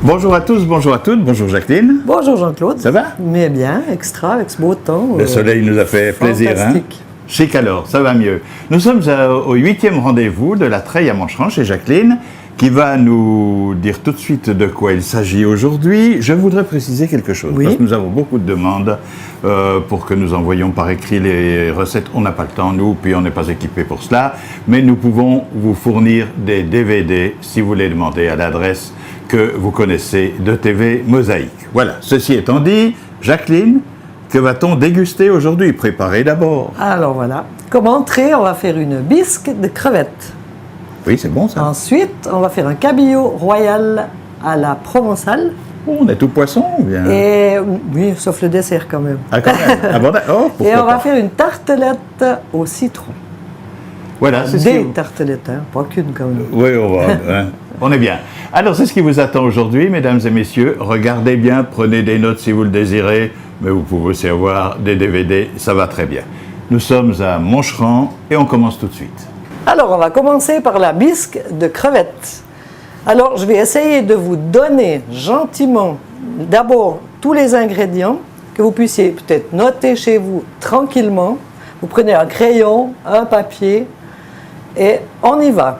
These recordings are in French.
Bonjour à tous, bonjour à toutes, bonjour Jacqueline. Bonjour Jean-Claude. Ça va? Mais bien, extra, avec ce beau temps. Le soleil nous a fait plaisir, hein? Fantastique. Chic alors, ça va mieux. Nous sommes au 8e rendez-vous de la Treille à Moncheron chez Jacqueline, qui va nous dire tout de suite de quoi il s'agit aujourd'hui. Je voudrais préciser quelque chose, Oui. parce que nous avons beaucoup de demandes pour que nous envoyions par écrit les recettes. On n'a pas le temps, nous, puis on n'est pas équipés pour cela, mais nous pouvons vous fournir des DVD si vous les demandez à l'adresse que vous connaissez de TV Mosaïque. Voilà, ceci étant dit, Jacqueline, que va-t-on déguster aujourd'hui? Préparez d'abord. Alors voilà. Comme entrée, on va faire une bisque de crevettes. Oui, c'est bon ça. Ensuite, on va faire un cabillaud royal à la provençale. Oh, on est tout poisson ou bien? Et oui, sauf le dessert quand même. Ah, quand même. Ah, bon, oh, pourquoi Et on va pas. faire une tartelette au citron. Voilà, c'est ce Des qui... tartelettes, hein, pas qu'une quand même. Oui, on va. Hein. On est bien. Alors, c'est ce qui vous attend aujourd'hui, mesdames et messieurs. Regardez bien, prenez des notes si vous le désirez, mais vous pouvez aussi avoir des DVD, ça va très bien. Nous sommes à Moncheron et on commence tout de suite. Alors, on va commencer par la bisque de crevettes. Alors, je vais essayer de vous donner gentiment d'abord tous les ingrédients, que vous puissiez peut-être noter chez vous tranquillement. Vous prenez un crayon, un papier et on y va.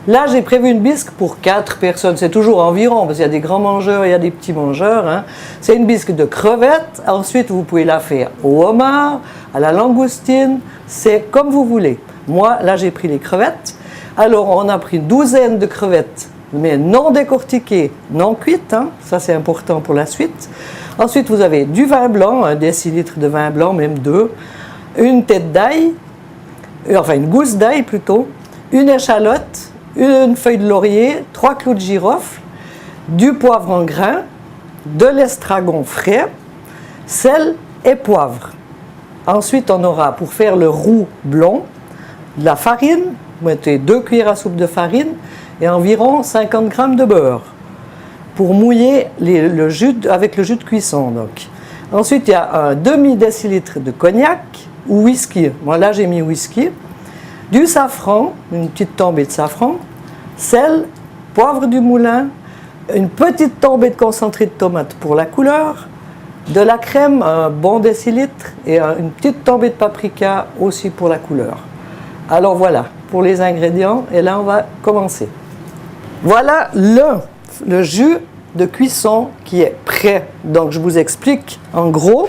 Là, j'ai prévu une bisque pour 4 personnes. C'est toujours environ, parce qu'il y a des grands mangeurs et il y a des petits mangeurs, hein. C'est une bisque de crevettes. Ensuite, vous pouvez la faire au homard, à la langoustine. C'est comme vous voulez. Moi, là, j'ai pris les crevettes. Alors, on a pris une douzaine de crevettes, mais non décortiquées, non cuites, hein. Ça, c'est important pour la suite. Ensuite, vous avez du vin blanc, 1 décilitre de vin blanc, même 2. Une tête d'ail, enfin une gousse d'ail plutôt. Une échalote, une feuille de laurier, 3 clous de girofle, du poivre en grains, de l'estragon frais, sel et poivre. Ensuite, on aura, pour faire le roux blond, de la farine. Vous mettez 2 cuillères à soupe de farine et environ 50 g de beurre pour mouiller le jus avec le jus de cuisson. Donc. Ensuite, il y a un demi-décilitre de cognac ou whisky. Moi, là, j'ai mis whisky. Du safran, une petite tombée de safran, sel, poivre du moulin, une petite tombée de concentré de tomate pour la couleur, de la crème, un bon décilitre, et une petite tombée de paprika aussi pour la couleur. Alors voilà, pour les ingrédients, et là on va commencer. Voilà le jus de cuisson qui est prêt. Donc je vous explique en gros.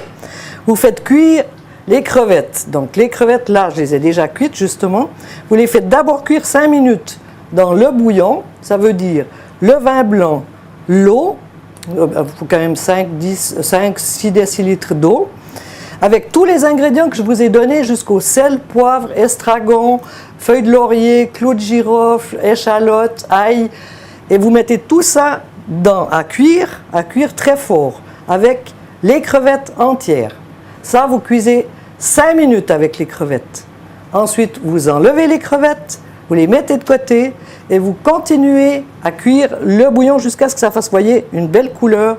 Vous faites cuire les crevettes. Donc les crevettes, là, je les ai déjà cuites justement. Vous les faites d'abord cuire 5 minutes dans le bouillon. Ça veut dire le vin blanc, l'eau, il faut quand même 5-6 décilitres d'eau, avec tous les ingrédients que je vous ai donnés jusqu'au sel, poivre, estragon, feuilles de laurier, clous de girofle, échalote, ail. Et vous mettez tout ça à cuire très fort, avec les crevettes entières. Ça, vous cuisez 5 minutes avec les crevettes. Ensuite, vous enlevez les crevettes, vous les mettez de côté et vous continuez à cuire le bouillon jusqu'à ce que ça fasse, voyez, une belle couleur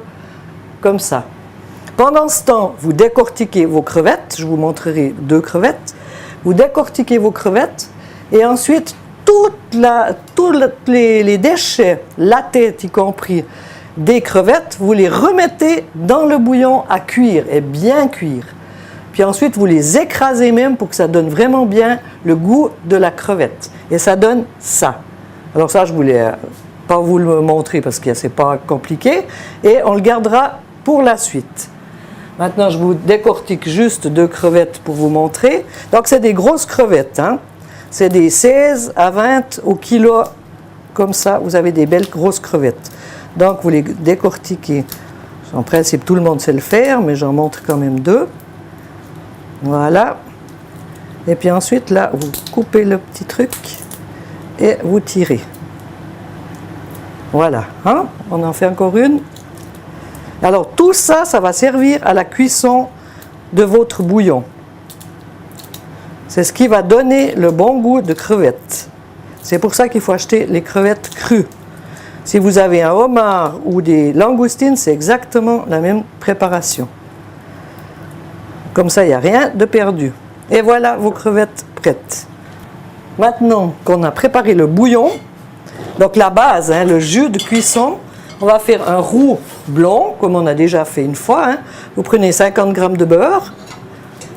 comme ça. Pendant ce temps, vous décortiquez vos crevettes. Je vous montrerai 2 crevettes. Vous décortiquez vos crevettes et ensuite, tous les déchets, la tête y compris, des crevettes, vous les remettez dans le bouillon à cuire et bien cuire. Puis ensuite, vous les écrasez même pour que ça donne vraiment bien le goût de la crevette. Et ça donne ça. Alors ça, je voulais pas vous le montrer parce que c'est pas compliqué. Et on le gardera pour la suite. Maintenant, je vous décortique juste 2 crevettes pour vous montrer. Donc, c'est des grosses crevettes, hein. C'est des 16 à 20 au kilo. Comme ça, vous avez des belles grosses crevettes. Donc, vous les décortiquez. En principe, tout le monde sait le faire, mais j'en montre quand même 2. Voilà. Et puis ensuite, là, vous coupez le petit truc et vous tirez. Voilà. Hein? On en fait encore une. Alors, tout ça, ça va servir à la cuisson de votre bouillon. C'est ce qui va donner le bon goût de crevettes. C'est pour ça qu'il faut acheter les crevettes crues. Si vous avez un homard ou des langoustines, c'est exactement la même préparation. Comme ça, il n'y a rien de perdu. Et voilà vos crevettes prêtes. Maintenant qu'on a préparé le bouillon, donc la base, hein, le jus de cuisson, on va faire un roux blond, comme on a déjà fait une fois. Hein. Vous prenez 50 g de beurre.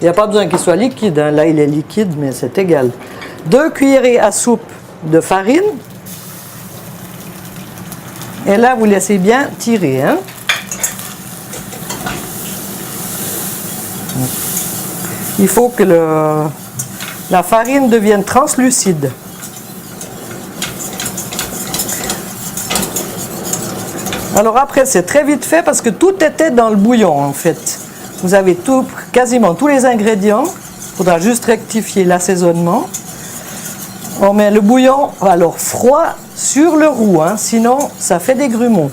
Il n'y a pas besoin qu'il soit liquide. Hein. Là, il est liquide, mais c'est égal. 2 cuillerées à soupe de farine. Et là, vous laissez bien tirer. Hein. Il faut que la farine devienne translucide. Alors après, c'est très vite fait parce que tout était dans le bouillon en fait. Vous avez quasiment tous les ingrédients. Il faudra juste rectifier l'assaisonnement. On met le bouillon alors froid sur le roux, hein, sinon ça fait des grumeaux.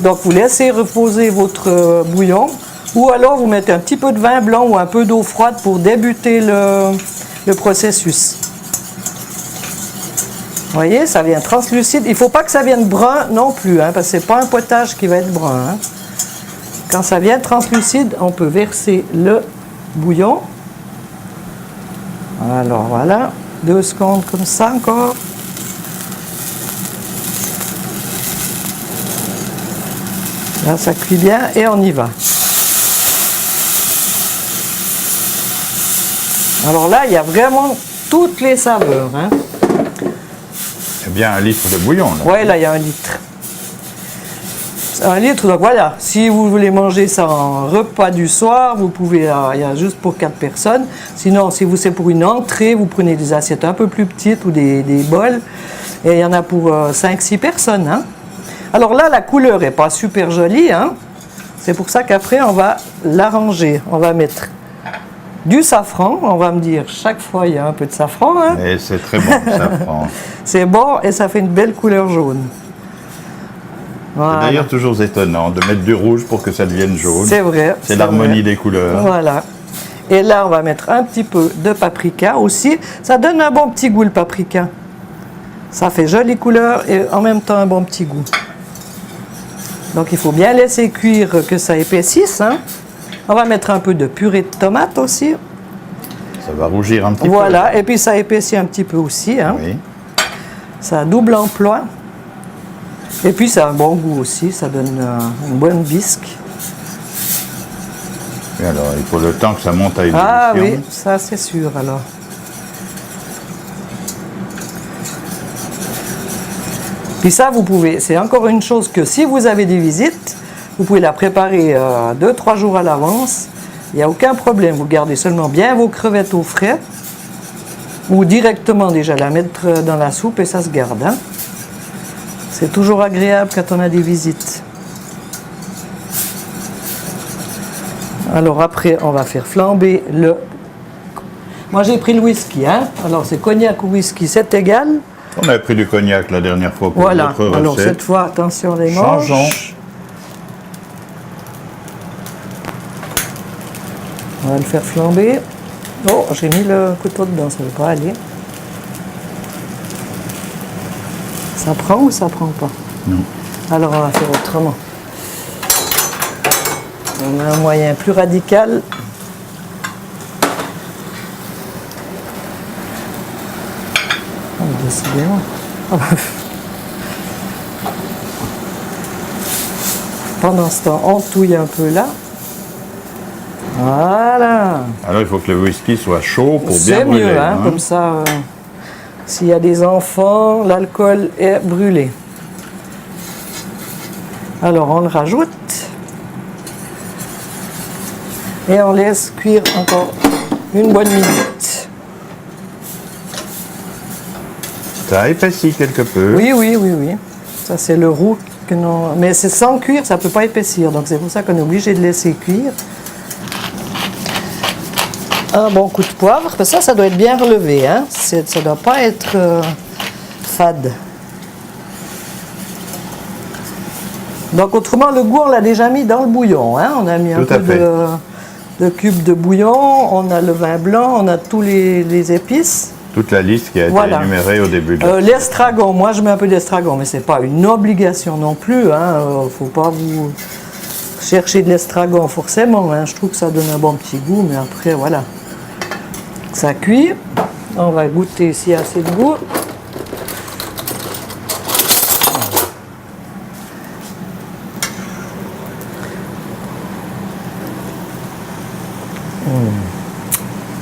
Donc vous laissez reposer votre bouillon ou alors vous mettez un petit peu de vin blanc ou un peu d'eau froide pour débuter le processus. Vous voyez, ça vient translucide. Il ne faut pas que ça vienne brun non plus, hein, parce que ce n'est pas un potage qui va être brun. Hein. Quand ça vient translucide, on peut verser le bouillon. Alors voilà, 2 secondes comme ça encore. Là, ça cuit bien et on y va. Alors là, il y a vraiment toutes les saveurs. Hein. C'est bien 1 litre de bouillon. Oui, là, il y a 1 litre. 1 litre, donc voilà. Si vous voulez manger ça en repas du soir, vous pouvez, il y a juste pour 4 personnes. Sinon, si c'est pour une entrée, vous prenez des assiettes un peu plus petites ou des bols. Et il y en a pour 5-6 personnes. Hein. Alors là, la couleur n'est pas super jolie. Hein. C'est pour ça qu'après, on va l'arranger. On va mettre du safran, on va me dire, chaque fois il y a un peu de safran. Hein. Et c'est très bon le safran. C'est bon et ça fait une belle couleur jaune. Voilà. C'est d'ailleurs toujours étonnant de mettre du rouge pour que ça devienne jaune. C'est vrai. C'est l'harmonie des couleurs. Voilà. Et là, on va mettre un petit peu de paprika aussi. Ça donne un bon petit goût le paprika. Ça fait jolie couleur et en même temps un bon petit goût. Donc il faut bien laisser cuire que ça épaississe. Hein. On va mettre un peu de purée de tomate aussi. Ça va rougir un petit peu. Voilà, et puis ça épaissit un petit peu aussi. Hein. Oui. Ça a double emploi. Et puis ça a un bon goût aussi, ça donne une bonne bisque. Et alors, il faut le temps que ça monte à ébullition. Ah oui, ça c'est sûr alors. Puis ça, vous pouvez, c'est encore une chose que si vous avez des visites, vous pouvez la préparer 2-3 jours à l'avance. Il n'y a aucun problème. Vous gardez seulement bien vos crevettes au frais. Ou directement déjà la mettre dans la soupe et ça se garde. Hein. C'est toujours agréable quand on a des visites. Alors après, on va faire flamber le... Moi j'ai pris le whisky. Hein. Alors c'est cognac ou whisky, c'est égal. On avait pris du cognac la dernière fois pour voilà. notre recette. Alors cette fois, attention les manches. Changeons. On va le faire flamber. Oh, j'ai mis le couteau dedans, ça ne veut pas aller. Ça prend ou ça prend pas? Non. Alors on va faire autrement. On a un moyen plus radical. Oh, décidément. Pendant ce temps, on touille un peu là. Voilà. Alors il faut que le whisky soit chaud pour bien C'est brûler. mieux, hein, comme ça, s'il y a des enfants, l'alcool est brûlé. Alors on le rajoute. Et on laisse cuire encore une bonne minute. Ça a épaissi quelque peu. Oui, oui, oui, oui. Ça c'est le roux que non. Mais c'est sans cuire, ça ne peut pas épaissir. Donc c'est pour ça qu'on est obligé de laisser cuire. Un bon coup de poivre, parce que ça doit être bien relevé, hein. Ça ne doit pas être fade. Donc autrement, le goût, on l'a déjà mis dans le bouillon. Hein. On a mis un peu de cubes de bouillon, on a le vin blanc, on a tous les épices. Toute la liste qui a été énumérée au début. L'estragon, moi je mets un peu d'estragon, mais ce n'est pas une obligation non plus. Hein. Faut pas vous chercher de l'estragon forcément, hein. Je trouve que ça donne un bon petit goût, mais après voilà. Ça cuit. On va goûter s'il y a assez de goût.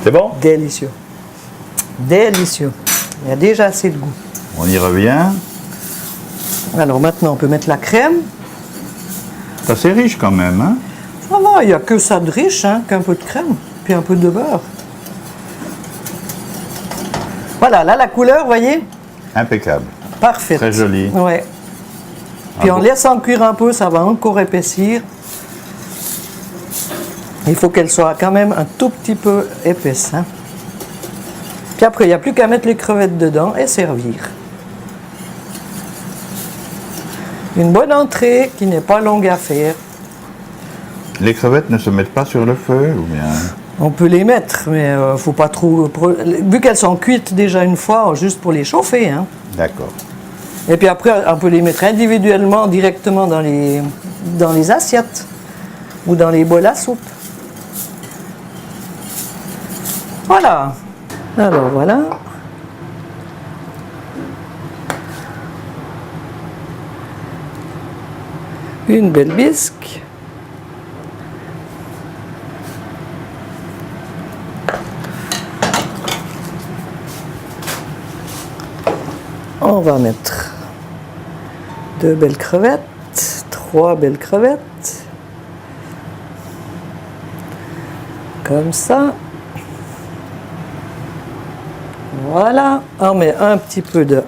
C'est bon? Délicieux. Délicieux. Il y a déjà assez de goût. On y revient. Alors maintenant, on peut mettre la crème. C'est assez riche quand même, hein? Ça va, il n'y a que ça de riche, hein, qu'un peu de crème, puis un peu de beurre. Voilà, là, la couleur, vous voyez? Impeccable. Parfaite. Très joli. Ouais. Puis en bon. laissant cuire un peu, ça va encore épaissir. Il faut qu'elle soit quand même un tout petit peu épaisse, hein. Puis après, il n'y a plus qu'à mettre les crevettes dedans et servir. Une bonne entrée qui n'est pas longue à faire. Les crevettes ne se mettent pas sur le feu ou bien? On peut les mettre, mais faut pas trop... Vu qu'elles sont cuites déjà une fois, juste pour les chauffer, hein. D'accord. Et puis après, on peut les mettre individuellement, directement dans les assiettes ou dans les bols à soupe. Voilà. Alors voilà. Une belle bisque. On va mettre 2 belles crevettes, 3 belles crevettes. Comme ça. Voilà, on met un petit peu de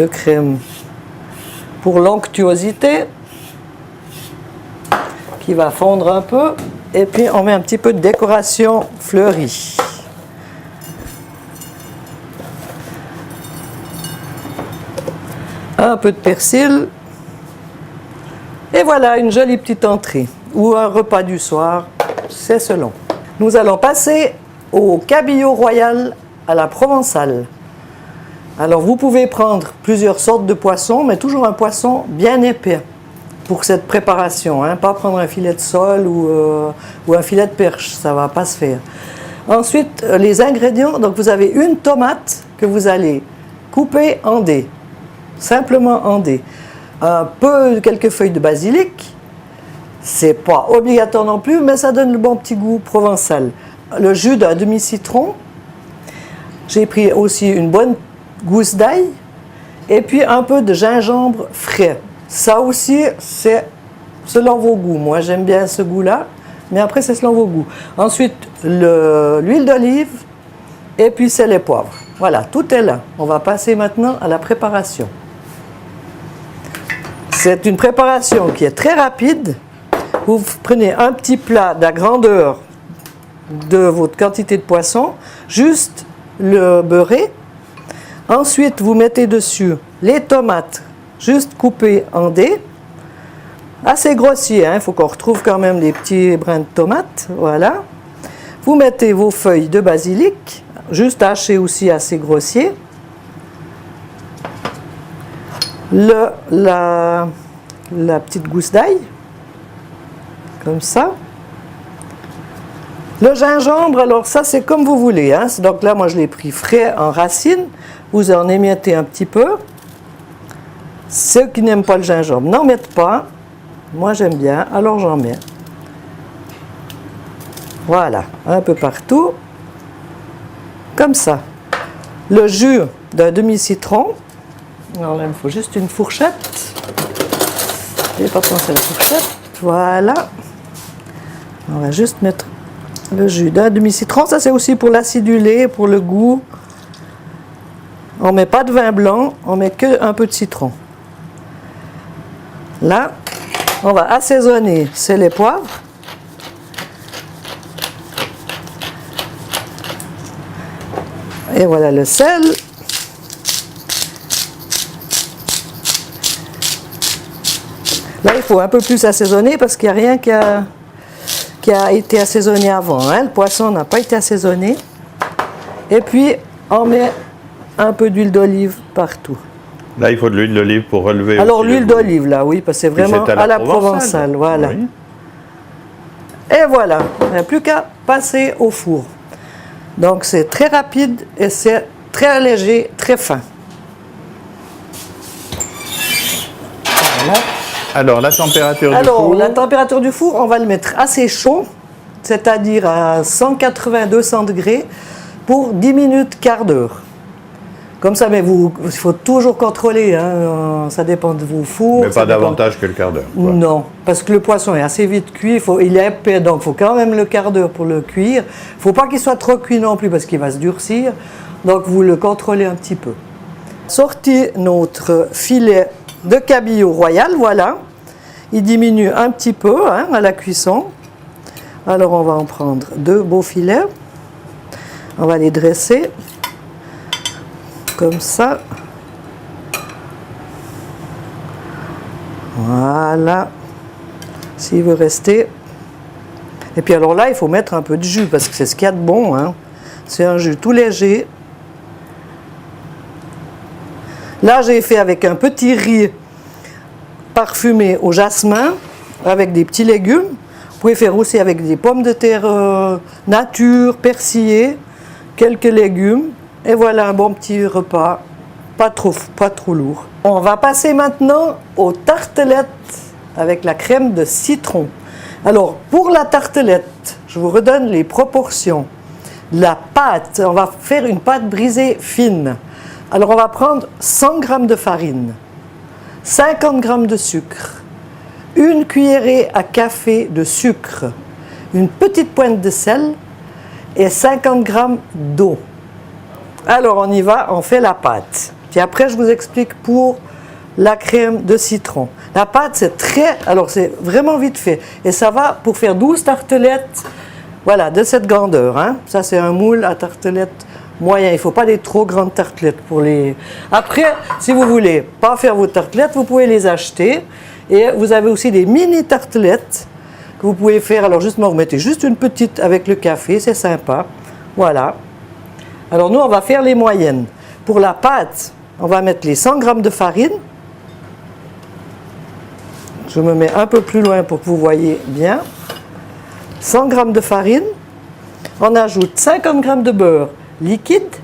crème pour l'onctuosité qui va fondre un peu. Et puis on met un petit peu de décoration fleurie. Un peu de persil. Et voilà, une jolie petite entrée. Ou un repas du soir, c'est selon. Nous allons passer au cabillaud royal à la provençale. Alors vous pouvez prendre plusieurs sortes de poissons, mais toujours un poisson bien épais pour cette préparation, hein. Pas prendre un filet de sole ou un filet de perche, ça ne va pas se faire. Ensuite, les ingrédients, donc vous avez une tomate que vous allez couper en dés, simplement en dés. Quelques feuilles de basilic, c'est pas obligatoire non plus, mais ça donne le bon petit goût provençal. Le jus d'un demi-citron. J'ai pris aussi une bonne gousse d'ail et puis un peu de gingembre frais. Ça aussi, c'est selon vos goûts. Moi, j'aime bien ce goût-là, mais après, c'est selon vos goûts. Ensuite, l'huile d'olive et puis sel et poivre. Voilà, tout est là. On va passer maintenant à la préparation. C'est une préparation qui est très rapide. Vous prenez un petit plat de la grandeur de votre quantité de poisson, juste le beurrer. Ensuite, vous mettez dessus les tomates, juste coupées en dés, assez grossiers, hein. Il faut qu'on retrouve quand même les petits brins de tomates. Voilà. Vous mettez vos feuilles de basilic, juste hachées aussi assez grossiers. La petite gousse d'ail, comme ça. Le gingembre, alors ça c'est comme vous voulez, hein. Donc là moi je l'ai pris frais en racine, vous en émiettez un petit peu. Ceux qui n'aiment pas le gingembre n'en mettent pas, moi j'aime bien, alors j'en mets. Voilà, un peu partout, comme ça. Le jus d'un demi-citron, alors là il me faut juste une fourchette, je n'ai pas pensé à la fourchette, voilà. On va juste mettre le jus d'un demi-citron, ça c'est aussi pour l'acidulé, pour le goût. On ne met pas de vin blanc, on met qu'un peu de citron. Là, on va assaisonner sel et poivre. Et voilà le sel. Là, il faut un peu plus assaisonner parce qu'il n'y a rien qui a été assaisonné avant, hein. Le poisson n'a pas été assaisonné. Et puis, on met un peu d'huile d'olive partout. Là, il faut de l'huile d'olive pour relever. Alors aussi l'huile le goût. d'olive, là, oui, parce que c'est vraiment c'est à la provençale. Voilà. Oui. Et voilà, il n'y a plus qu'à passer au four. Donc c'est très rapide et c'est très léger, très fin. Voilà. Alors, la température du Alors, four. la température du four, on va le mettre assez chaud, c'est-à-dire à 180-200 degrés pour 10 minutes, quart d'heure. Comme ça, mais il faut toujours contrôler, hein, ça dépend de vos fours. Mais pas davantage que le quart d'heure. Quoi. Non, parce que le poisson est assez vite cuit, il est épais, donc il faut quand même le quart d'heure pour le cuire. Il ne faut pas qu'il soit trop cuit non plus parce qu'il va se durcir, donc vous le contrôlez un petit peu. Sorti notre filet de cabillaud royal, voilà. Il diminue un petit peu hein, à la cuisson. Alors on va en prendre 2 beaux filets. On va les dresser comme ça. Voilà. S'il veut rester. Et puis alors là, il faut mettre un peu de jus parce que c'est ce qu'il y a de bon. Hein. C'est un jus tout léger. Là, j'ai fait avec un petit riz parfumé au jasmin, avec des petits légumes. Vous pouvez faire aussi avec des pommes de terre nature, persillées, quelques légumes. Et voilà un bon petit repas, pas trop lourd. On va passer maintenant aux tartelettes avec la crème de citron. Alors, pour la tartelette, je vous redonne les proportions. La pâte, on va faire une pâte brisée fine. Alors, on va prendre 100 g de farine, 50 g de sucre, une cuillerée à café de sucre, une petite pointe de sel et 50 g d'eau. Alors, on y va, on fait la pâte. Puis après, je vous explique pour la crème de citron. La pâte, c'est vraiment vite fait. Et ça va pour faire 12 tartelettes, voilà, de cette grandeur. Hein. Ça, c'est un moule à tartelettes moyen. Il ne faut pas des trop grandes tartelettes pour les... Après, si vous voulez pas faire vos tartelettes, vous pouvez les acheter. Et vous avez aussi des mini tartelettes que vous pouvez faire. Alors justement, vous mettez juste une petite avec le café, c'est sympa. Voilà. Alors nous, on va faire les moyennes. Pour la pâte, on va mettre les 100 g de farine. Je me mets un peu plus loin pour que vous voyez bien. 100 g de farine. On ajoute 50 g de beurre liquide.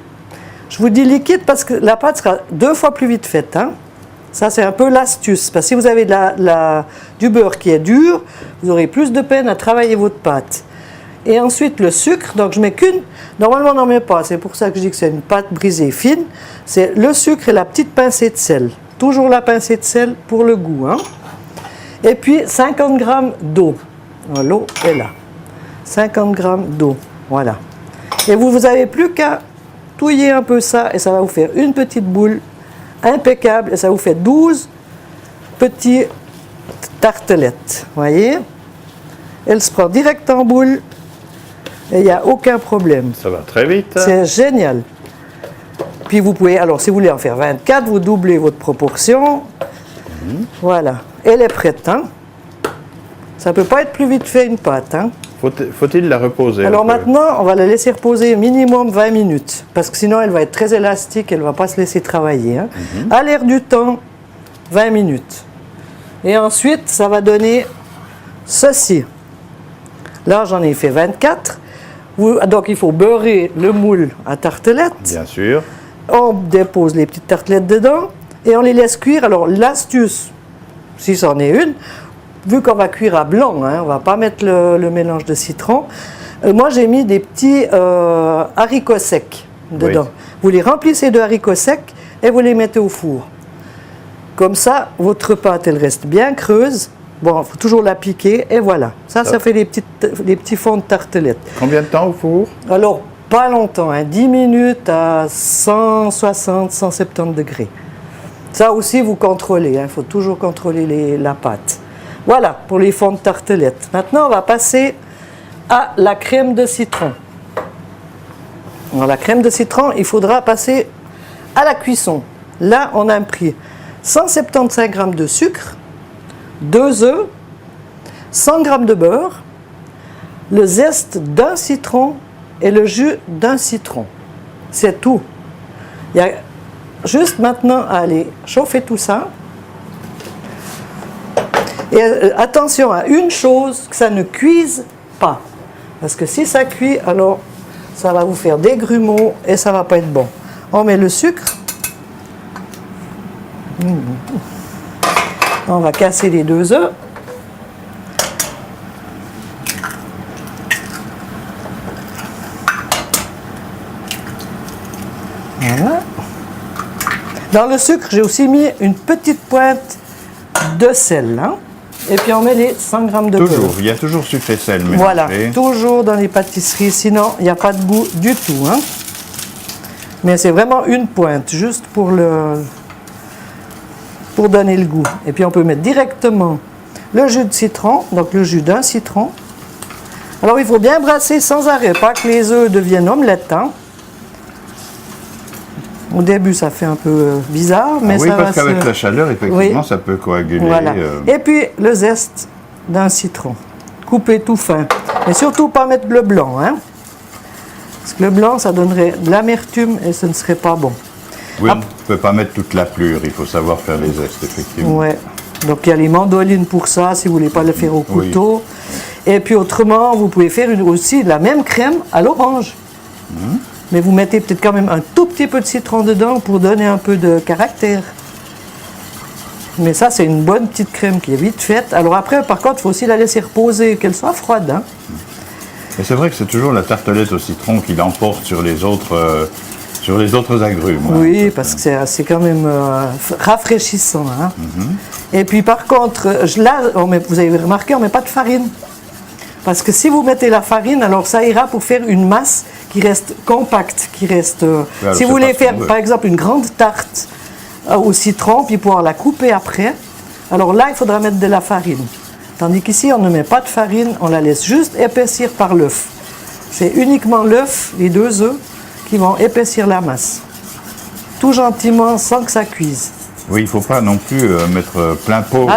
Je vous dis liquide parce que la pâte sera 2 fois plus vite faite. Hein. Ça, c'est un peu l'astuce. Parce que si vous avez du beurre qui est dur, vous aurez plus de peine à travailler votre pâte. Et ensuite, le sucre. Donc, je mets qu'une. Normalement, on n'en met pas. C'est pour ça que je dis que c'est une pâte brisée fine. C'est le sucre et la petite pincée de sel. Toujours la pincée de sel pour le goût. Hein. Et puis, 50 g d'eau. L'eau est là. 50 g d'eau. Voilà. Et vous n'avez plus qu'à touiller un peu ça et ça va vous faire une petite boule impeccable et ça vous fait 12 petites tartelettes. Voyez? Elle se prend direct en boule et il n'y a aucun problème. Ça va très vite. C'est génial. Puis vous pouvez, alors si vous voulez en faire 24, vous doublez votre proportion. Voilà. Elle est prête. Hein? Ça ne peut pas être plus vite fait une pâte. Hein? Faut-il la reposer? Alors maintenant, on va la laisser reposer minimum 20 minutes. Parce que sinon, elle va être très élastique, elle ne va pas se laisser travailler. Hein. À l'air du temps, 20 minutes. Et ensuite, ça va donner ceci. Là, j'en ai fait 24. Donc, il faut beurrer le moule à tartelettes. Bien sûr. On dépose les petites tartelettes dedans et on les laisse cuire. Alors, l'astuce, si c'en est une, vu qu'on va cuire à blanc, hein, on ne va pas mettre le mélange de citron. Moi, j'ai mis des petits haricots secs dedans. Oui. Vous les remplissez de haricots secs et vous les mettez au four. Comme ça, votre pâte, elle reste bien creuse. Bon, il faut toujours la piquer et voilà. Ça fait des petits fonds de tartelettes. Combien de temps au four? Alors, pas longtemps, hein, 10 minutes à 160, 170 degrés. Ça aussi, vous contrôlez. Il faut toujours contrôler la pâte. Voilà, pour les fonds de tartelettes. Maintenant, on va passer à la crème de citron. Alors, la crème de citron, il faudra passer à la cuisson. Là, on a pris 175 g de sucre, 2 œufs, 100 g de beurre, le zeste d'un citron et le jus d'un citron. C'est tout. Il y a juste maintenant à aller chauffer tout ça. Et attention à une chose, que ça ne cuise pas. Parce que si ça cuit, alors ça va vous faire des grumeaux et ça va pas être bon. On met le sucre. On va casser les 2 œufs. Voilà. Dans le sucre, j'ai aussi mis une petite pointe de sel. Hein. Et puis on met les 100 g de beurre. Toujours, il y a toujours sucre et sel mélangé. Voilà, toujours dans les pâtisseries, sinon il n'y a pas de goût du tout. Hein. Mais c'est vraiment une pointe, juste pour donner le goût. Et puis on peut mettre directement le jus de citron, donc le jus d'un citron. Alors il faut bien brasser sans arrêt, pas que les œufs deviennent omelettes. Hein. Au début, ça fait un peu bizarre, mais oui, ça parce va qu'avec la chaleur, effectivement, oui. ça peut coaguler. Voilà. Et puis, le zeste d'un citron. Coupé tout fin. Mais surtout, pas mettre le blanc. Hein? Parce que le blanc, ça donnerait de l'amertume et ce ne serait pas bon. Oui, on ne peut pas mettre toute la plure. Il faut savoir faire les zestes, effectivement. Ouais. Donc, il y a les mandolines pour ça, si vous ne voulez pas le faire au couteau. Oui. Et puis, autrement, vous pouvez faire aussi la même crème à l'orange. Mais vous mettez peut-être quand même un tout petit peu de citron dedans pour donner un peu de caractère. Mais ça, c'est une bonne petite crème qui est vite faite. Alors après, par contre, il faut aussi la laisser reposer, qu'elle soit froide. Hein. Et c'est vrai que c'est toujours la tartelette au citron qui l'emporte sur les autres agrumes. Oui, parce que c'est quand même rafraîchissant. Hein. Et puis par contre, là, vous avez remarqué, on ne met pas de farine. Parce que si vous mettez la farine, alors ça ira pour faire une masse qui reste compacte, qui reste... si vous voulez faire, par exemple, une grande tarte au citron, puis pouvoir la couper après, alors là, il faudra mettre de la farine. Tandis qu'ici, on ne met pas de farine, on la laisse juste épaissir par l'œuf. C'est uniquement l'œuf, les 2 œufs, qui vont épaissir la masse. Tout gentiment, sans que ça cuise. Oui, il ne faut pas non plus mettre plein pot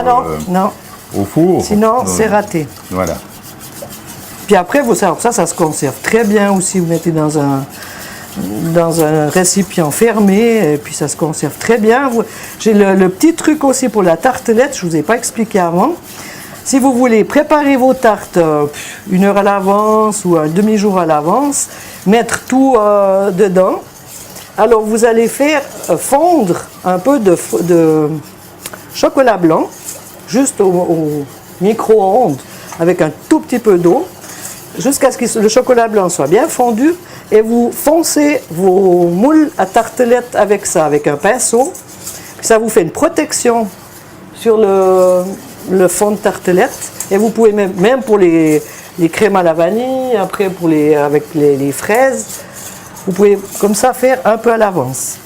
non. Au four. Sinon, c'est raté. Voilà. Puis après, ça se conserve très bien aussi. Vous mettez dans un récipient fermé, et puis ça se conserve très bien. J'ai le petit truc aussi pour la tartelette, je ne vous ai pas expliqué avant. Si vous voulez préparer vos tartes 1 heure à l'avance ou un demi-jour à l'avance, mettre tout dedans, alors vous allez faire fondre un peu de chocolat blanc, juste au micro-ondes, avec un tout petit peu d'eau, jusqu'à ce que le chocolat blanc soit bien fondu, et vous foncez vos moules à tartelette avec ça, avec un pinceau. Ça vous fait une protection sur le fond de tartelette, et vous pouvez même pour les crèmes à la vanille, après avec les fraises, vous pouvez comme ça faire un peu à l'avance.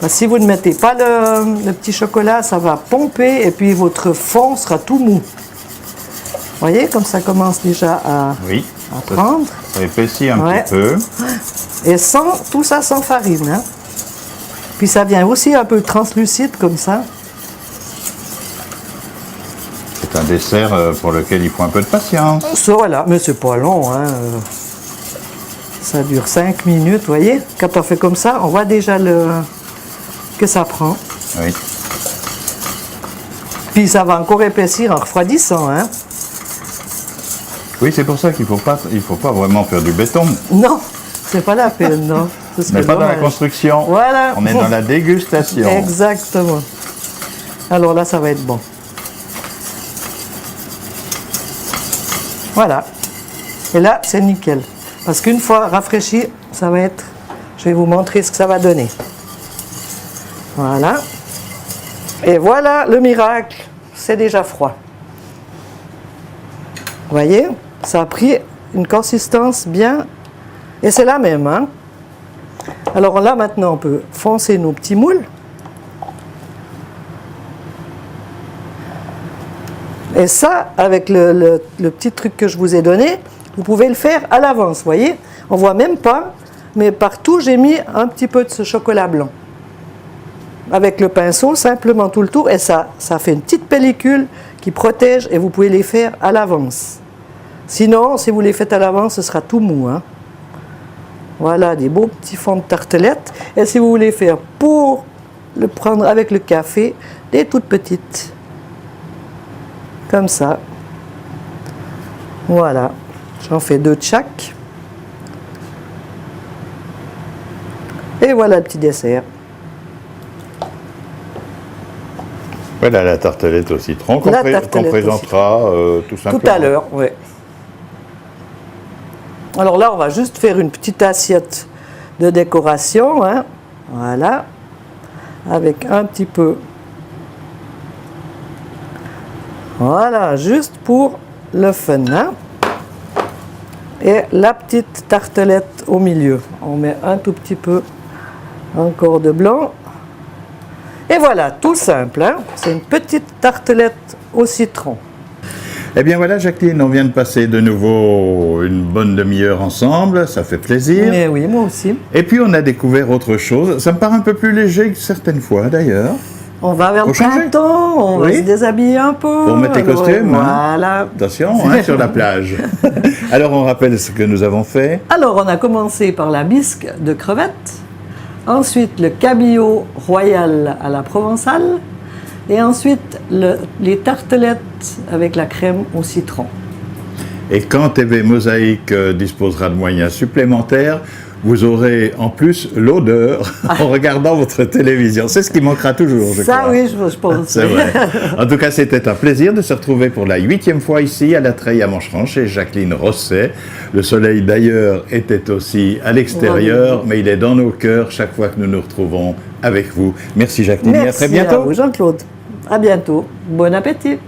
Si vous ne mettez pas le petit chocolat, ça va pomper, et puis votre fond sera tout mou. Vous voyez, comme ça commence déjà à prendre. Ça épaissit un petit peu. Et tout ça sans farine. Hein. Puis ça vient aussi un peu translucide comme ça. C'est un dessert pour lequel il faut un peu de patience. Ça, voilà, mais c'est pas long. Hein. Ça dure 5 minutes, vous voyez. Quand on fait comme ça, on voit déjà que ça prend. Oui. Puis ça va encore épaissir en refroidissant. Hein. Oui, c'est pour ça qu'il ne faut pas vraiment faire du béton. Non, c'est pas la peine, non. On n'est pas dans la construction, voilà. On est dans la dégustation. Exactement. Alors là, ça va être bon. Voilà. Et là, c'est nickel. Parce qu'une fois rafraîchi, ça va être... Je vais vous montrer ce que ça va donner. Voilà. Et voilà le miracle. C'est déjà froid. Vous voyez, ça a pris une consistance bien, et c'est la même. Hein? Alors là, maintenant, on peut foncer nos petits moules. Et ça, avec le petit truc que je vous ai donné, vous pouvez le faire à l'avance, vous voyez. On ne voit même pas, mais partout, j'ai mis un petit peu de ce chocolat blanc. Avec le pinceau, simplement tout le tour, et ça fait une petite pellicule qui protège, et vous pouvez les faire à l'avance. Sinon, si vous les faites à l'avance, ce sera tout mou. Hein. Voilà, des beaux petits fonds de tartelettes. Et si vous voulez faire pour le prendre avec le café, des toutes petites. Comme ça. Voilà. J'en fais 2 de chaque. Et voilà le petit dessert. Voilà la tartelette au citron qu'on présentera tout simplement. Tout à l'heure, oui. Alors là, on va juste faire une petite assiette de décoration, hein. Voilà, avec un petit peu. Voilà, juste pour le fun, hein. Et la petite tartelette au milieu. On met un tout petit peu encore de blanc. Et voilà, tout simple, hein. C'est une petite tartelette au citron. Eh bien voilà, Jacqueline, on vient de passer de nouveau une bonne demi-heure ensemble, ça fait plaisir. Mais oui, moi aussi. Et puis on a découvert autre chose, ça me paraît un peu plus léger que certaines fois d'ailleurs. On va vers le printemps, on va se déshabiller un peu. Pour mettre les costumes. Voilà. Hein. Attention, hein, sur la plage. Alors on rappelle ce que nous avons fait. Alors on a commencé par la bisque de crevettes, ensuite le cabillaud royal à la provençale, et ensuite les tartelettes avec la crème au citron. Et quand TV Mosaïque disposera de moyens supplémentaires, vous aurez en plus l'odeur en regardant votre télévision. C'est ce qui manquera toujours, je crois. Ça oui, je pense. C'est vrai. En tout cas, c'était un plaisir de se retrouver pour la 8e fois ici à la Treille à Mancheron chez Jacqueline Rosset. Le soleil d'ailleurs était aussi à l'extérieur, mais il est dans nos cœurs chaque fois que nous nous retrouvons avec vous. Merci Jacqueline, et à très bientôt. Merci à vous Jean-Claude. À bientôt. Bon appétit.